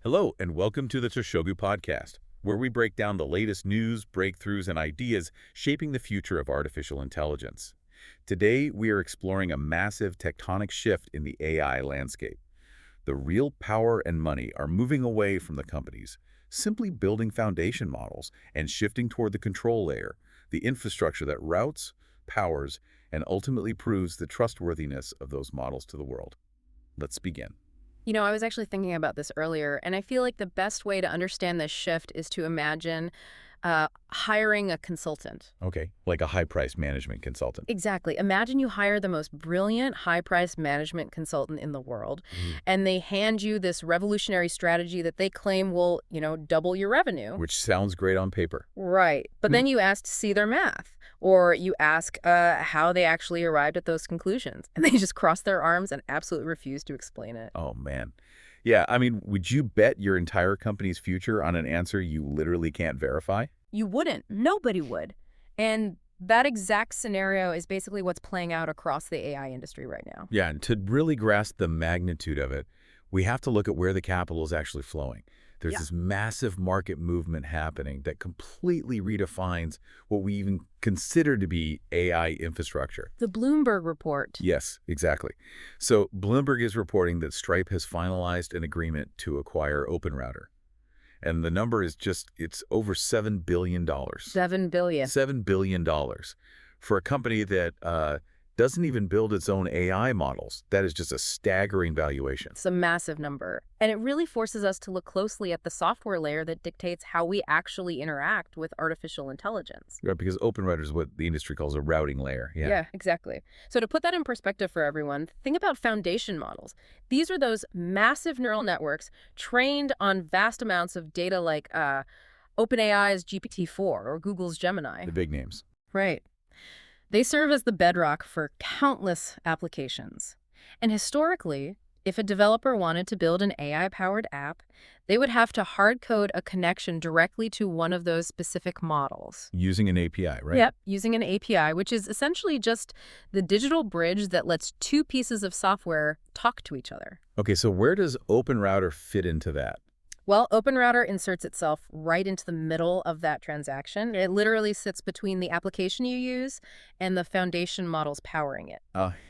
Hello, and welcome to the Toshogu Podcast, where we break down the latest news, breakthroughs, and ideas shaping the future of artificial intelligence. Today, we are exploring a massive tectonic shift in the AI landscape. The real power and money are moving away from the companies, simply building foundation models and shifting toward the control layer, the infrastructure that routes, powers, and ultimately proves the trustworthiness of those models to the world. Let's begin. I was actually thinking about this earlier, and I feel like the best way to understand this shift is to imagine hiring a consultant. Okay, like a high-price management consultant. Exactly. Imagine you hire the most brilliant, high-priced management consultant in the world, and they hand you this revolutionary strategy that they claim will, double your revenue. Which sounds great on paper. Right. But then you ask to see their math, or you ask how they actually arrived at those conclusions, and they just cross their arms and absolutely refuse to explain it. Oh, man. Yeah, would you bet your entire company's future on an answer you literally can't verify? You wouldn't. Nobody would. And that exact scenario is basically what's playing out across the AI industry right now. Yeah, and to really grasp the magnitude of it, we have to look at where the capital is actually flowing. There's this massive market movement happening that completely redefines what we even consider to be AI infrastructure. The Bloomberg report. Yes, exactly. So Bloomberg is reporting that Stripe has finalized an agreement to acquire OpenRouter. And the number is it's over $7 billion. $7 billion. $7 billion for a company that doesn't even build its own AI models. That is just a staggering valuation. It's a massive number. And it really forces us to look closely at the software layer that dictates how we actually interact with artificial intelligence. Right, because OpenRouter is what the industry calls a routing layer. Yeah, exactly. So to put that in perspective for everyone, think about foundation models. These are those massive neural networks trained on vast amounts of data like OpenAI's GPT-4 or Google's Gemini. The big names. Right. They serve as the bedrock for countless applications. And historically, if a developer wanted to build an AI-powered app, they would have to hard-code a connection directly to one of those specific models. Using an API, right? Yep, using an API, which is essentially just the digital bridge that lets two pieces of software talk to each other. Okay, so where does OpenRouter fit into that? Well, OpenRouter inserts itself right into the middle of that transaction. It literally sits between the application you use and the foundation models powering it.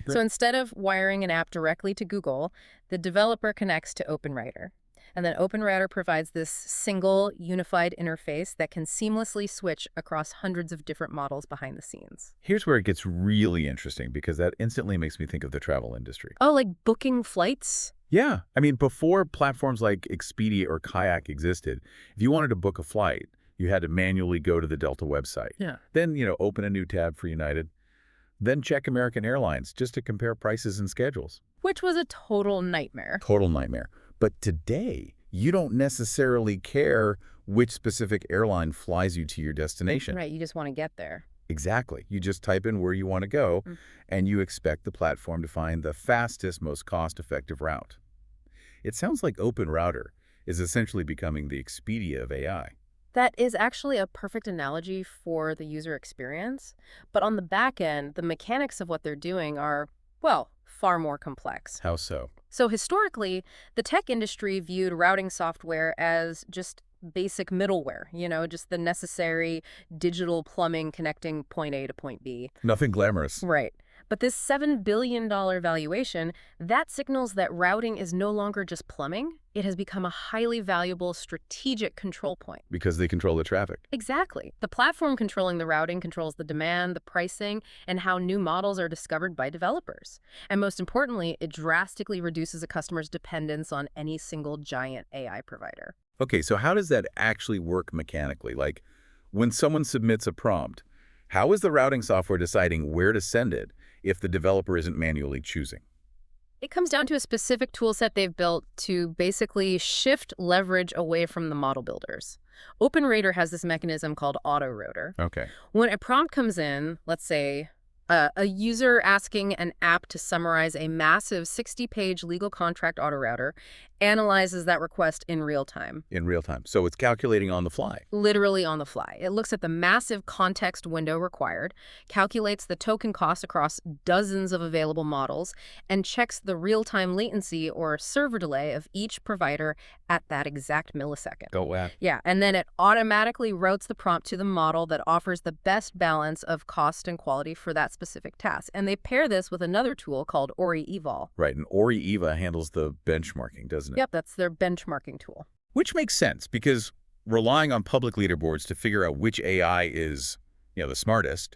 So instead of wiring an app directly to Google, the developer connects to OpenRouter. And then OpenRouter provides this single, unified interface that can seamlessly switch across hundreds of different models behind the scenes. Here's where it gets really interesting, because that instantly makes me think of the travel industry. Oh, like booking flights? Yeah. Before platforms like Expedia or Kayak existed, if you wanted to book a flight, you had to manually go to the Delta website. Yeah. Then, open a new tab for United. Then check American Airlines just to compare prices and schedules. Which was a total nightmare. Total nightmare. But today, you don't necessarily care which specific airline flies you to your destination. Right, you just want to get there. Exactly. You just type in where you want to go, and you expect the platform to find the fastest, most cost-effective route. It sounds like OpenRouter is essentially becoming the Expedia of AI. That is actually a perfect analogy for the user experience. But on the back end, the mechanics of what they're doing are, well, far more complex. How so? So historically, the tech industry viewed routing software as just basic middleware, just the necessary digital plumbing connecting point A to point B. Nothing glamorous. Right. But this $7 billion valuation, that signals that routing is no longer just plumbing. It has become a highly valuable strategic control point. Because they control the traffic. Exactly. The platform controlling the routing controls the demand, the pricing, and how new models are discovered by developers. And most importantly, it drastically reduces a customer's dependence on any single giant AI provider. Okay, so how does that actually work mechanically? Like, when someone submits a prompt, how is the routing software deciding where to send it if the developer isn't manually choosing? It comes down to a specific toolset they've built to basically shift leverage away from the model builders. OpenRouter has this mechanism called AutoRouter. Okay. When a prompt comes in, let's say, A user asking an app to summarize a massive 60-page legal contract autorouter analyzes that request in real time. In real time. So it's calculating on the fly. Literally on the fly. It looks at the massive context window required, calculates the token cost across dozens of available models, and checks the real-time latency or server delay of each provider at that exact millisecond. Oh, wow. Yeah, and then it automatically routes the prompt to the model that offers the best balance of cost and quality for that specific task. And they pair this with another tool called Ori-Eval. Right, and Ori-Eva handles the benchmarking, doesn't it? Yep, that's their benchmarking tool. Which makes sense, because relying on public leaderboards to figure out which AI is, the smartest,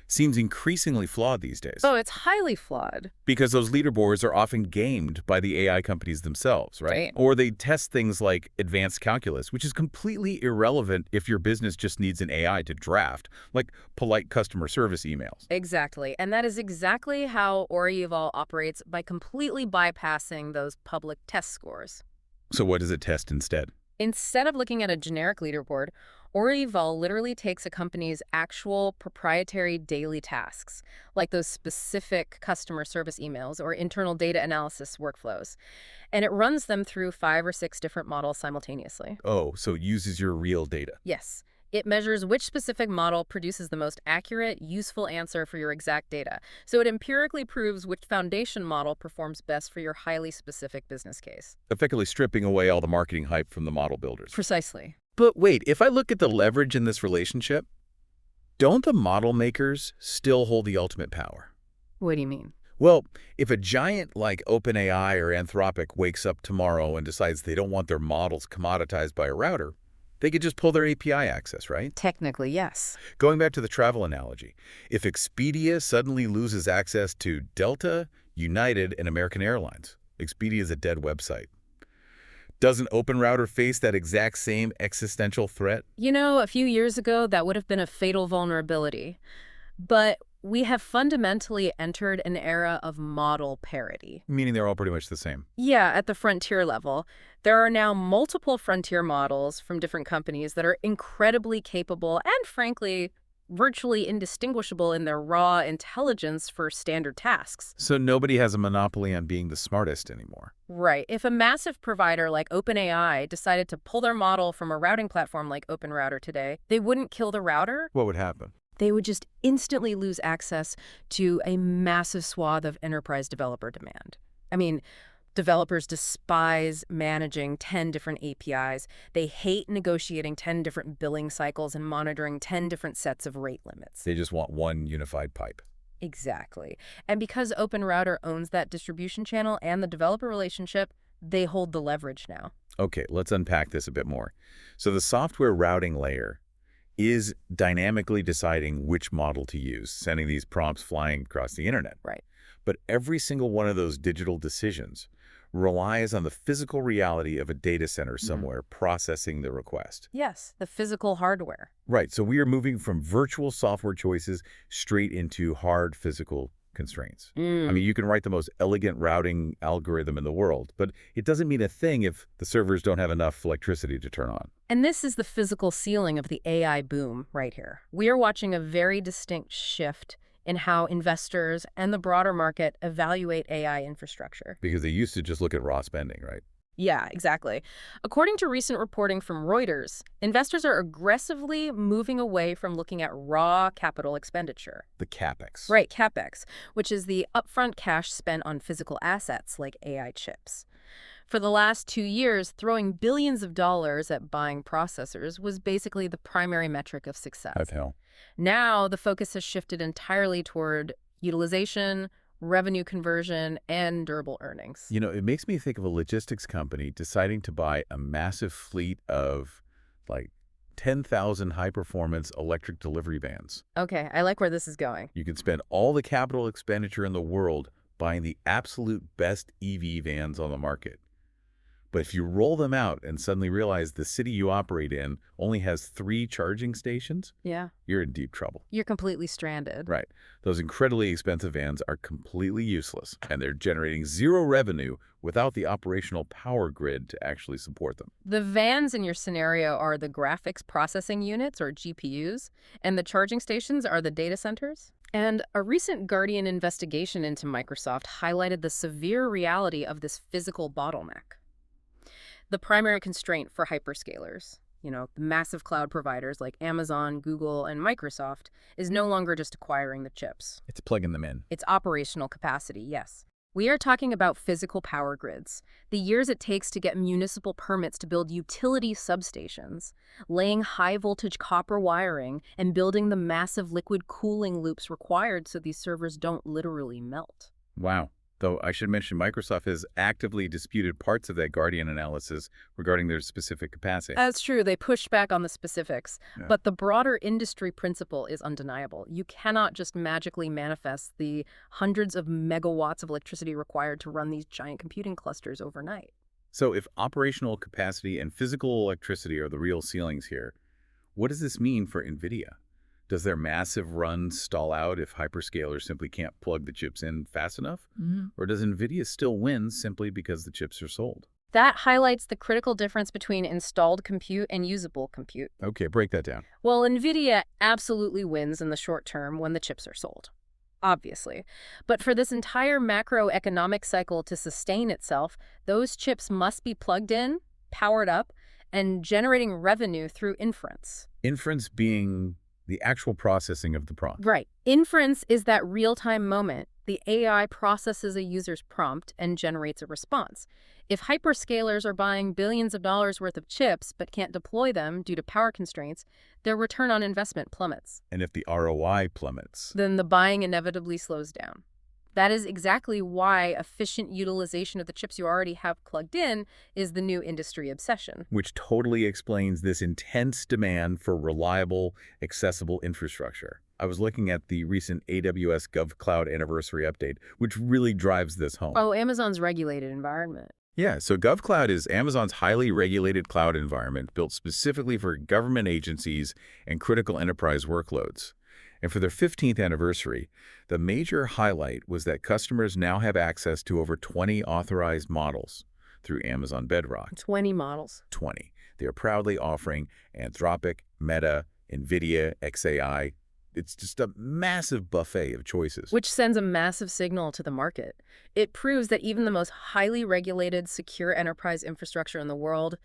seems increasingly flawed these days. Oh, it's highly flawed. Because those leaderboards are often gamed by the AI companies themselves, right? Right. Or they test things like advanced calculus, which is completely irrelevant if your business just needs an AI to draft, like polite customer service emails. Exactly. And that is exactly how Ori-Eval operates, by completely bypassing those public test scores. So what does it test instead? Instead of looking at a generic leaderboard, Ori-Eval literally takes a company's actual proprietary daily tasks, like those specific customer service emails or internal data analysis workflows, and it runs them through 5 or 6 different models simultaneously. Oh, so it uses your real data. Yes. It measures which specific model produces the most accurate, useful answer for your exact data. So it empirically proves which foundation model performs best for your highly specific business case. Effectively stripping away all the marketing hype from the model builders. Precisely. But wait, if I look at the leverage in this relationship, don't the model makers still hold the ultimate power? What do you mean? Well, if a giant like OpenAI or Anthropic wakes up tomorrow and decides they don't want their models commoditized by a router, they could just pull their API access, right? Technically, yes. Going back to the travel analogy, if Expedia suddenly loses access to Delta, United, and American Airlines, Expedia is a dead website. Doesn't OpenRouter face that exact same existential threat? A few years ago, that would have been a fatal vulnerability. But we have fundamentally entered an era of model parity. Meaning they're all pretty much the same. Yeah, at the frontier level. There are now multiple frontier models from different companies that are incredibly capable and, frankly, virtually indistinguishable in their raw intelligence for standard tasks. So nobody has a monopoly on being the smartest anymore. Right. If a massive provider like OpenAI decided to pull their model from a routing platform like OpenRouter today, they wouldn't kill the router. What would happen? They would just instantly lose access to a massive swath of enterprise developer demand. I mean, developers despise managing 10 different APIs. They hate negotiating 10 different billing cycles and monitoring 10 different sets of rate limits. They just want one unified pipe. Exactly. And because OpenRouter owns that distribution channel and the developer relationship, they hold the leverage now. Okay, let's unpack this a bit more. So the software routing layer is dynamically deciding which model to use, sending these prompts flying across the internet. Right. But every single one of those digital decisions relies on the physical reality of a data center somewhere processing the request. Yes, the physical hardware. Right, so we are moving from virtual software choices straight into hard physical constraints. I mean, you can write the most elegant routing algorithm in the world, but it doesn't mean a thing if the servers don't have enough electricity to turn on. And this is the physical ceiling of the AI boom right here. We are watching a very distinct shift in how investors and the broader market evaluate AI infrastructure. Because they used to just look at raw spending, right? Yeah, exactly. According to recent reporting from Reuters, investors are aggressively moving away from looking at raw capital expenditure. The CapEx. Right, CapEx, which is the upfront cash spent on physical assets like AI chips. For the last 2 years, throwing billions of dollars at buying processors was basically the primary metric of success. Of hell. Now, the focus has shifted entirely toward utilization, revenue conversion, and durable earnings. It makes me think of a logistics company deciding to buy a massive fleet of, 10,000 high-performance electric delivery vans. Okay, I like where this is going. You can spend all the capital expenditure in the world buying the absolute best EV vans on the market. But if you roll them out and suddenly realize the city you operate in only has 3 charging stations, Yeah. you're in deep trouble. You're completely stranded. Right. Those incredibly expensive vans are completely useless, and they're generating zero revenue without the operational power grid to actually support them. The vans in your scenario are the graphics processing units, or GPUs, and the charging stations are the data centers? And a recent Guardian investigation into Microsoft highlighted the severe reality of this physical bottleneck. The primary constraint for hyperscalers, the massive cloud providers like Amazon, Google, and Microsoft, is no longer just acquiring the chips. It's plugging them in. It's operational capacity, yes. We are talking about physical power grids, the years it takes to get municipal permits to build utility substations, laying high-voltage copper wiring, and building the massive liquid cooling loops required so these servers don't literally melt. Wow. Though I should mention Microsoft has actively disputed parts of that Guardian analysis regarding their specific capacity. That's true. They pushed back on the specifics. Yeah. But the broader industry principle is undeniable. You cannot just magically manifest the hundreds of megawatts of electricity required to run these giant computing clusters overnight. So if operational capacity and physical electricity are the real ceilings here, what does this mean for NVIDIA? Does their massive run stall out if hyperscalers simply can't plug the chips in fast enough? Or does NVIDIA still win simply because the chips are sold? That highlights the critical difference between installed compute and usable compute. Okay, break that down. Well, NVIDIA absolutely wins in the short term when the chips are sold, obviously. But for this entire macroeconomic cycle to sustain itself, those chips must be plugged in, powered up, and generating revenue through inference. Inference being the actual processing of the prompt. Right. Inference is that real-time moment. The AI processes a user's prompt and generates a response. If hyperscalers are buying billions of dollars worth of chips but can't deploy them due to power constraints, their return on investment plummets. And if the ROI plummets, then the buying inevitably slows down. That is exactly why efficient utilization of the chips you already have plugged in is the new industry obsession. which totally explains this intense demand for reliable, accessible infrastructure. I was looking at the recent AWS GovCloud anniversary update, which really drives this home. Oh, Amazon's regulated environment. Yeah, so GovCloud is Amazon's highly regulated cloud environment built specifically for government agencies and critical enterprise workloads. And for their 15th anniversary, the major highlight was that customers now have access to over 20 authorized models through Amazon Bedrock. 20 models. 20. They are proudly offering Anthropic, Meta, NVIDIA, XAI. It's just a massive buffet of choices. Which sends a massive signal to the market. It proves that even the most highly regulated, secure enterprise infrastructure in the world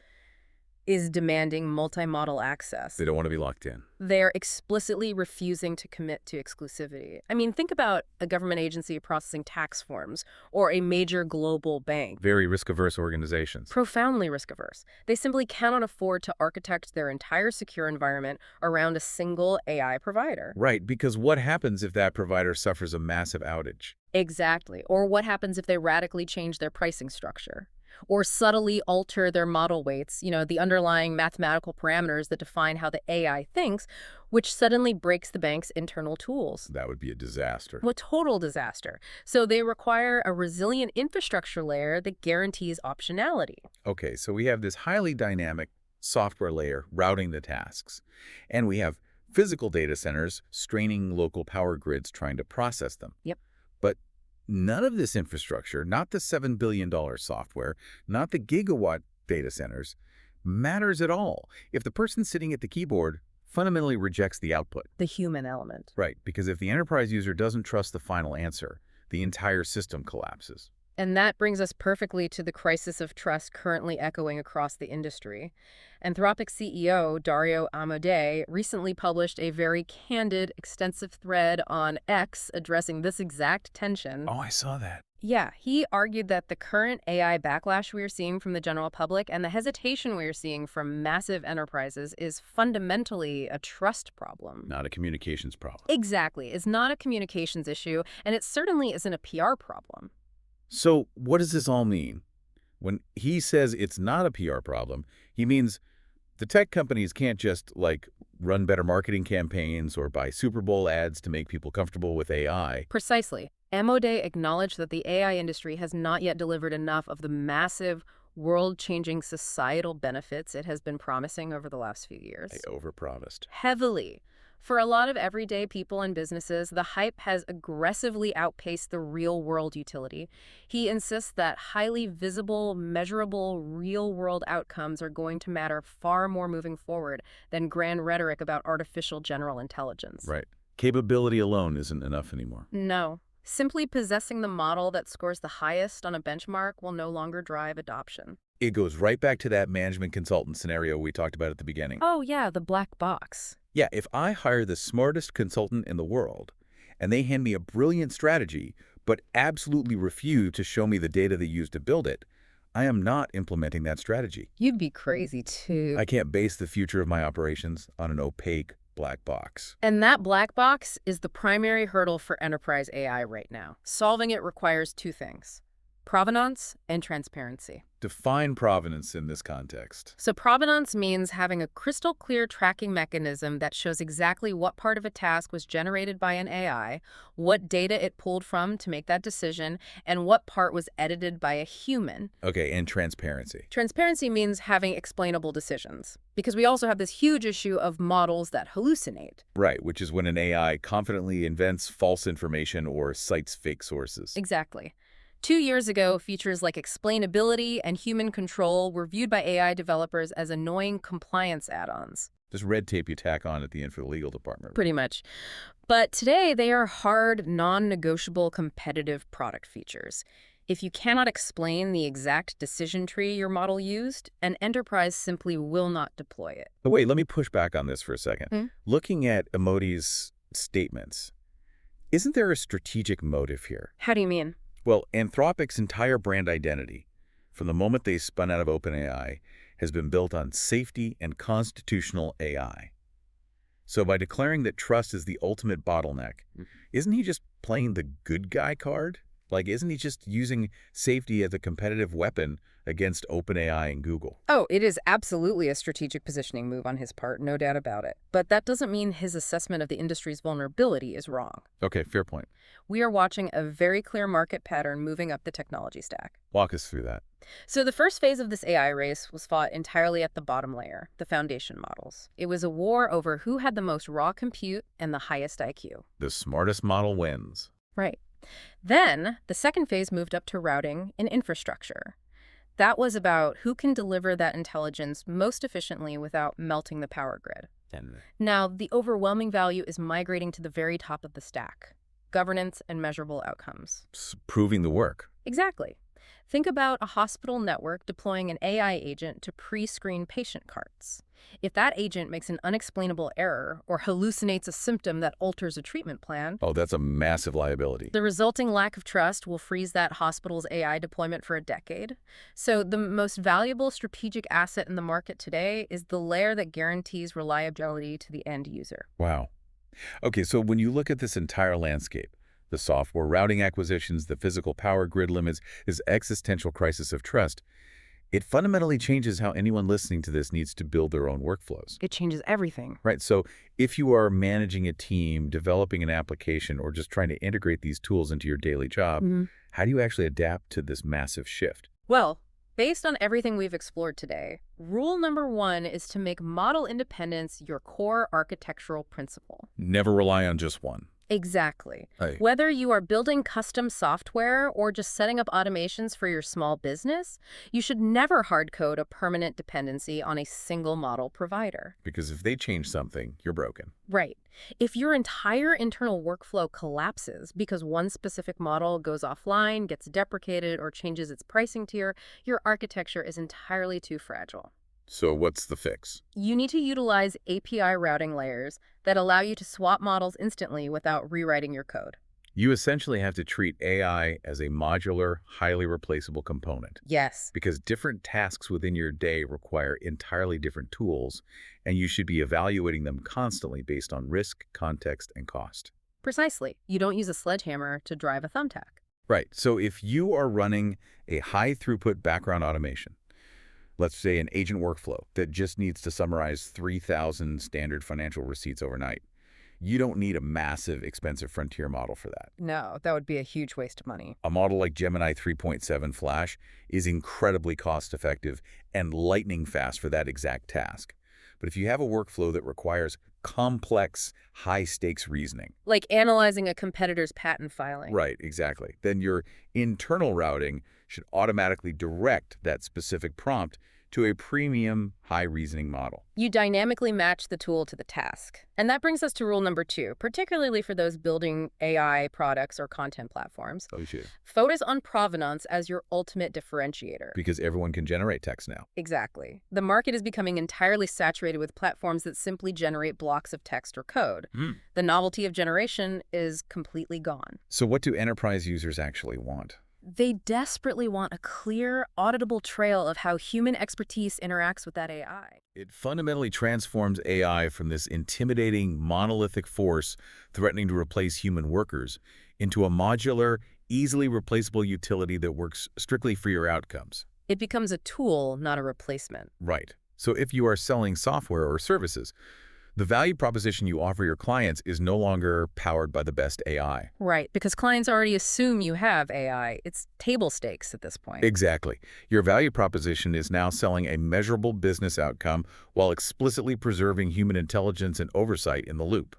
is demanding multi-model access. They don't want to be locked in. They're explicitly refusing to commit to exclusivity. I mean, think about a government agency processing tax forms or a major global bank. Very risk-averse organizations. Profoundly risk-averse. They simply cannot afford to architect their entire secure environment around a single AI provider. Right, because what happens if that provider suffers a massive outage? Exactly. Or what happens if they radically change their pricing structure? Or subtly alter their model weights, the underlying mathematical parameters that define how the AI thinks, which suddenly breaks the bank's internal tools. That would be a disaster. A total disaster. So they require a resilient infrastructure layer that guarantees optionality. Okay, so we have this highly dynamic software layer routing the tasks. And we have physical data centers straining local power grids trying to process them. Yep. But none of this infrastructure, not the $7 billion software, not the gigawatt data centers, matters at all if the person sitting at the keyboard fundamentally rejects the output. The human element. Right, because if the enterprise user doesn't trust the final answer, the entire system collapses. And that brings us perfectly to the crisis of trust currently echoing across the industry. Anthropic CEO Dario Amodei recently published a very candid, extensive thread on X addressing this exact tension. Oh, I saw that. Yeah, he argued that the current AI backlash we are seeing from the general public and the hesitation we are seeing from massive enterprises is fundamentally a trust problem. Not a communications problem. Exactly. It's not a communications issue, and it certainly isn't a PR problem. So what does this all mean? When he says it's not a PR problem, he means the tech companies can't just, run better marketing campaigns or buy Super Bowl ads to make people comfortable with AI. Precisely. Amodei acknowledged that the AI industry has not yet delivered enough of the massive, world-changing societal benefits it has been promising over the last few years. They overpromised. Heavily. For a lot of everyday people and businesses, the hype has aggressively outpaced the real-world utility. He insists that highly visible, measurable, real-world outcomes are going to matter far more moving forward than grand rhetoric about artificial general intelligence. Right. Capability alone isn't enough anymore. No. Simply possessing the model that scores the highest on a benchmark will no longer drive adoption. It goes right back to that management consultant scenario we talked about at the beginning. Oh, yeah, the black box. Yeah, if I hire the smartest consultant in the world, and they hand me a brilliant strategy, but absolutely refuse to show me the data they used to build it, I am not implementing that strategy. You'd be crazy, too. I can't base the future of my operations on an opaque black box. And that black box is the primary hurdle for enterprise AI right now. Solving it requires two things: provenance and transparency. Define provenance in this context. So provenance means having a crystal clear tracking mechanism that shows exactly what part of a task was generated by an AI, what data it pulled from to make that decision, and what part was edited by a human. Okay, and transparency. Transparency means having explainable decisions, because we also have this huge issue of models that hallucinate. Right, which is when an AI confidently invents false information or cites fake sources. Exactly. 2 years ago, features like explainability and human control were viewed by AI developers as annoying compliance add-ons. Just red tape you tack on at the end for the legal department. Pretty much. But today, they are hard, non-negotiable, competitive product features. If you cannot explain the exact decision tree your model used, an enterprise simply will not deploy it. But wait, let me push back on this for a second. Looking at Emoti's statements, isn't there a strategic motive here? How do you mean? Well, Anthropic's entire brand identity, from the moment they spun out of OpenAI, has been built on safety and constitutional AI. So by declaring that trust is the ultimate bottleneck, isn't he just playing the good guy card? Like, isn't he just using safety as a competitive weapon against OpenAI and Google? Oh, it is absolutely a strategic positioning move on his part, no doubt about it. But that doesn't mean his assessment of the industry's vulnerability is wrong. Okay, fair point. We are watching a very clear market pattern moving up the technology stack. Walk us through that. So the first phase of this AI race was fought entirely at the bottom layer, the foundation models. It was a war over who had the most raw compute and the highest IQ. The smartest model wins. Right. Then, the second phase moved up to routing and infrastructure. That was about who can deliver that intelligence most efficiently without melting the power grid. Now, the overwhelming value is migrating to the very top of the stack: governance and measurable outcomes. Proving the work. Exactly. Think about a hospital network deploying an AI agent to pre-screen patient carts. If that agent makes an unexplainable error or hallucinates a symptom that alters a treatment plan, oh, that's a massive liability. the resulting lack of trust will freeze that hospital's AI deployment for a decade. So the most valuable strategic asset in the market today is the layer that guarantees reliability to the end user. Wow. Okay, so when you look at this entire landscape, the software routing acquisitions, the physical power grid limits, this existential crisis of trust, it fundamentally changes how anyone listening to this needs to build their own workflows. It changes everything. Right, so if you are managing a team, developing an application, or just trying to integrate these tools into your daily job, how do you actually adapt to this massive shift? Well, based on everything we've explored today, rule number 1 is to make model independence your core architectural principle. Never rely on just one. Exactly. Aye. Whether you are building custom software or just setting up automations for your small business, you should never hard code a permanent dependency on a single model provider. Because if they change something, you're broken. Right. If your entire internal workflow collapses because one specific model goes offline, gets deprecated, or changes its pricing tier, your architecture is entirely too fragile. So what's the fix? You need to utilize API routing layers that allow you to swap models instantly without rewriting your code. You essentially have to treat AI as a modular, highly replaceable component. Yes. Because different tasks within your day require entirely different tools, and you should be evaluating them constantly based on risk, context, and cost. Precisely. You don't use a sledgehammer to drive a thumbtack. Right. So if you are running a high-throughput background automation, let's say an agent workflow that just needs to summarize 3,000 standard financial receipts overnight, you don't need a massive, expensive frontier model for that. No, that would be a huge waste of money. A model like Gemini 3.7 Flash is incredibly cost-effective and lightning fast for that exact task. But if you have a workflow that requires complex, high-stakes reasoning, like analyzing a competitor's patent filing. right, exactly, then your internal routing should automatically direct that specific prompt to a premium, high-reasoning model. You dynamically match the tool to the task. And that brings us to rule number 2, particularly for those building AI products or content platforms. Oh, shit. Focus on provenance as your ultimate differentiator. Because everyone can generate text now. Exactly. The market is becoming entirely saturated with platforms that simply generate blocks of text or code. The novelty of generation is completely gone. So what do enterprise users actually want? They desperately want a clear, auditable trail of how human expertise interacts with that AI. It fundamentally transforms AI from this intimidating, monolithic force threatening to replace human workers into a modular, easily replaceable utility that works strictly for your outcomes. It becomes a tool, not a replacement. Right. So if you are selling software or services, the value proposition you offer your clients is no longer powered by the best AI. Right, because clients already assume you have AI. It's table stakes at this point. Exactly. Your value proposition is now selling a measurable business outcome while explicitly preserving human intelligence and oversight in the loop.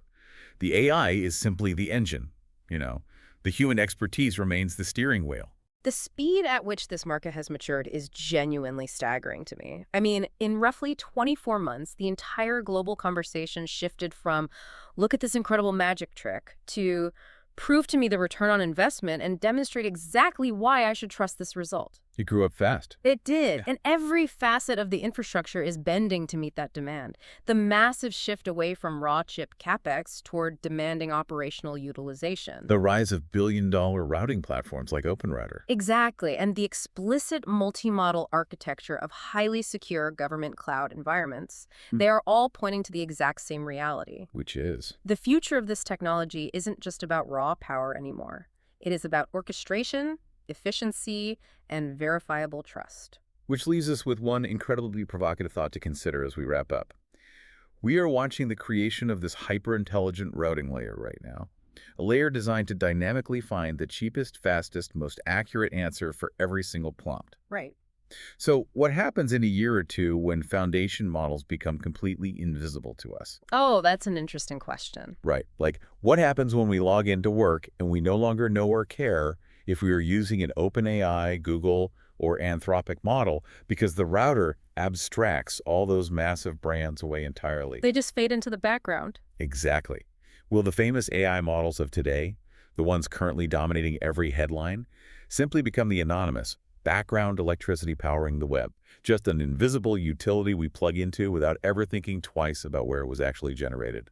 The AI is simply the engine. The human expertise remains the steering wheel. The speed at which this market has matured is genuinely staggering to me. I mean, in roughly 24 months, the entire global conversation shifted from, look at this incredible magic trick, to prove to me the return on investment and demonstrate exactly why I should trust this result. It grew up fast. It did. And every facet of the infrastructure is bending to meet that demand. The massive shift away from raw chip CapEx toward demanding operational utilization. The rise of billion-dollar routing platforms like OpenRouter. Exactly. And the explicit multi-model architecture of highly secure government cloud environments. They are all pointing to the exact same reality. Which is? The future of this technology isn't just about raw power anymore. It is about orchestration, efficiency, and verifiable trust. Which leaves us with one incredibly provocative thought to consider as we wrap up. We are watching the creation of this hyper-intelligent routing layer right now. A layer designed to dynamically find the cheapest, fastest, most accurate answer for every single prompt. Right. So what happens in a year or two when foundation models become completely invisible to us? Oh, that's an interesting question. Right. Like, what happens when we log into work and we no longer know or care if we are using an OpenAI, Google, or Anthropic model because the router abstracts all those massive brands away entirely? They just fade into the background. Exactly. Will the famous AI models of today, the ones currently dominating every headline, simply become the anonymous, background electricity powering the web, just an invisible utility we plug into without ever thinking twice about where it was actually generated?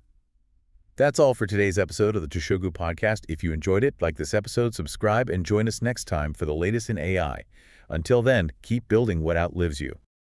That's all for today's episode of the Toshogu Podcast. If you enjoyed it, like this episode, subscribe, and join us next time for the latest in AI. Until then, keep building what outlives you.